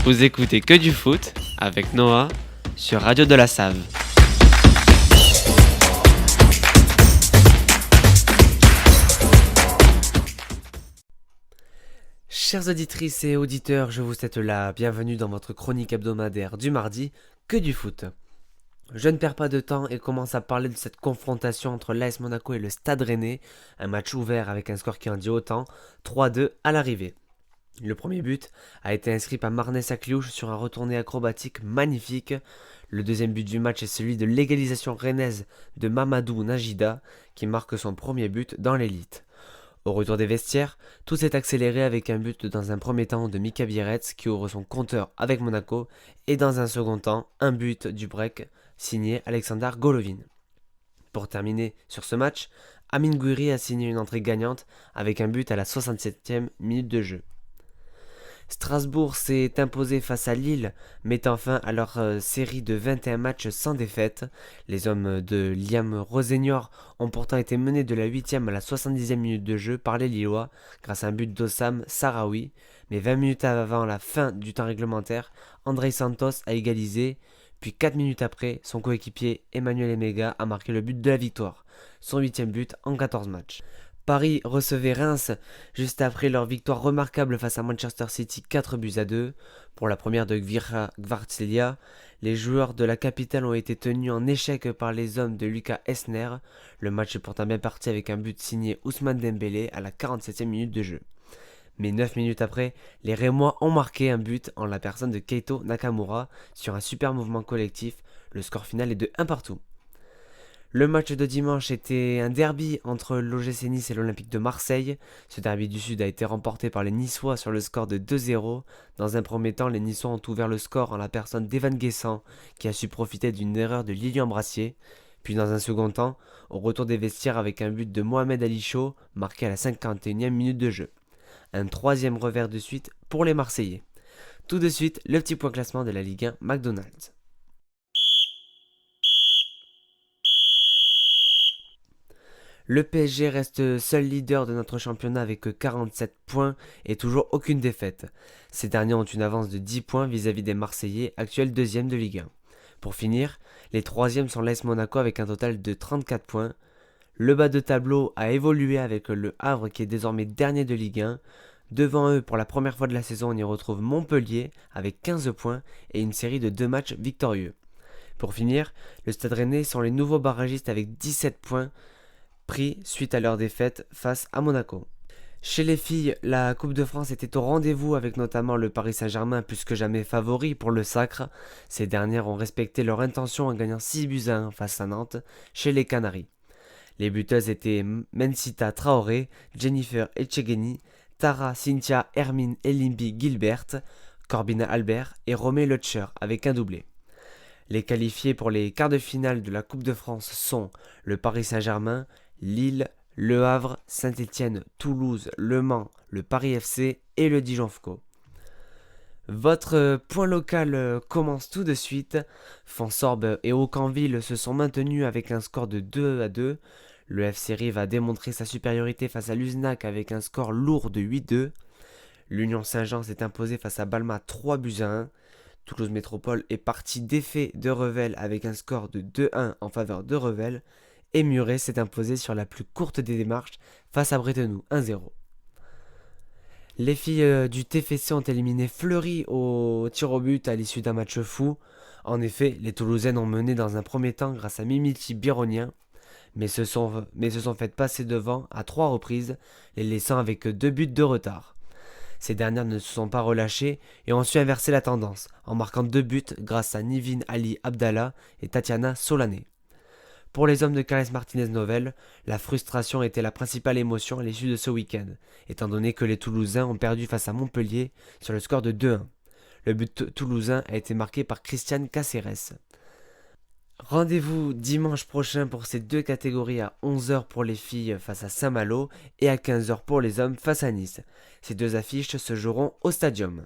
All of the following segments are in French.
Vous écoutez Que du foot avec Noah sur Radio de la Save. Chères auditrices et auditeurs, je vous souhaite la bienvenue dans votre chronique hebdomadaire du mardi, Que du foot. Je ne perds pas de temps et commence à parler de cette confrontation entre l'AS Monaco et le Stade Rennais, un match ouvert avec un score qui en dit autant, 3-2 à l'arrivée. Le premier but a été inscrit par Marnès Sakliouche sur un retourné acrobatique magnifique. Le deuxième but du match est celui de l'égalisation rennaise de Mamadou Najida qui marque son premier but dans l'élite. Au retour des vestiaires, tout s'est accéléré avec un but dans un premier temps de Mika Bierretz qui ouvre son compteur avec Monaco et dans un second temps, un but du break signé Alexander Golovin. Pour terminer sur ce match, Amine Gouiri a signé une entrée gagnante avec un but à la 67e minute de jeu. Strasbourg s'est imposé face à Lille, mettant fin à leur série de 21 matchs sans défaite. Les hommes de Liam Rosenior ont pourtant été menés de la 8e à la 70e minute de jeu par les Lillois grâce à un but d'Ossam Sahraoui. Mais 20 minutes avant la fin du temps réglementaire, Andrei Santos a égalisé. Puis 4 minutes après, son coéquipier Emmanuel Emega a marqué le but de la victoire, son 8e but en 14 matchs. Paris recevait Reims juste après leur victoire remarquable face à Manchester City 4-2. Pour la première de Kvaratskhelia, les joueurs de la capitale ont été tenus en échec par les hommes de Lucas Esner. Le match est pourtant bien parti avec un but signé Ousmane Dembélé à la 47e minute de jeu. Mais 9 minutes après, les Rémois ont marqué un but en la personne de Keito Nakamura sur un super mouvement collectif. Le score final est de 1 partout. Le match de dimanche était un derby entre l'OGC Nice et l'Olympique de Marseille. Ce derby du Sud a été remporté par les Niçois sur le score de 2-0. Dans un premier temps, les Niçois ont ouvert le score en la personne d'Evan Guessant, qui a su profiter d'une erreur de Lilian Brassier. Puis dans un second temps, au retour des vestiaires avec un but de Mohamed Ali Chaud, marqué à la 51e minute de jeu. Un troisième revers de suite pour les Marseillais. Tout de suite, le petit point classement de la Ligue 1 McDonald's. Le PSG reste seul leader de notre championnat avec 47 points et toujours aucune défaite. Ces derniers ont une avance de 10 points vis-à-vis des Marseillais, actuels deuxième de Ligue 1. Pour finir, les troisièmes sont l'AS Monaco avec un total de 34 points. Le bas de tableau a évolué avec le Havre qui est désormais dernier de Ligue 1. Devant eux, pour la première fois de la saison, on y retrouve Montpellier avec 15 points et une série de 2 matchs victorieux. Pour finir, le Stade Rennais sont les nouveaux barragistes avec 17 points pris suite à leur défaite face à Monaco. Chez les filles, la Coupe de France était au rendez-vous avec notamment le Paris Saint-Germain plus que jamais favori pour le sacre. Ces dernières ont respecté leur intention en gagnant 6-1 face à Nantes chez les Canaries. Les buteuses étaient Mensita Traoré, Jennifer Etchegeni, Tara Cynthia Hermine Elimbi Gilbert, Corbina Albert et Romé Lutcher avec un doublé. Les qualifiés pour les quarts de finale de la Coupe de France sont le Paris Saint-Germain, Lille, Le Havre, Saint-Étienne, Toulouse, Le Mans, le Paris FC et le Dijon FCO. Votre point local commence tout de suite. Fonsorbe et Aucanville se sont maintenus avec un score de 2-2. Le FC Rive a démontré sa supériorité face à l'Uznac avec un score lourd de 8-2. L'Union Saint-Jean s'est imposée face à Balma 3-1. Toulouse Métropole est parti d'effet de Revel avec un score de 2-1 en faveur de Revel. Et Muret s'est imposé sur la plus courte des démarches face à Bretenoux, 1-0. Les filles du TFC ont éliminé Fleury au tir au but à l'issue d'un match fou. En effet, les Toulousaines ont mené dans un premier temps grâce à Mimiti Bironien, mais se sont fait passer devant à 3 reprises, les laissant avec 2 buts de retard. Ces dernières ne se sont pas relâchées et ont su inverser la tendance, en marquant 2 buts grâce à Nivin Ali Abdallah et Tatiana Solané. Pour les hommes de Carles Martinez-Novel, la frustration était la principale émotion à l'issue de ce week-end, étant donné que les Toulousains ont perdu face à Montpellier sur le score de 2-1. Le but toulousain a été marqué par Christiane Caceres. Rendez-vous dimanche prochain pour ces deux catégories à 11h pour les filles face à Saint-Malo et à 15h pour les hommes face à Nice. Ces deux affiches se joueront au Stadium.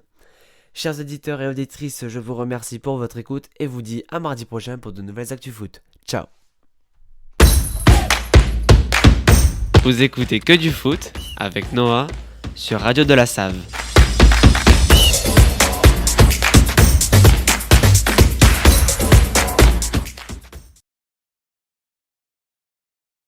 Chers auditeurs et auditrices, je vous remercie pour votre écoute et vous dis à mardi prochain pour de nouvelles actus foot. Ciao. Vous écoutez Que du foot avec Noah sur Radio de la Save.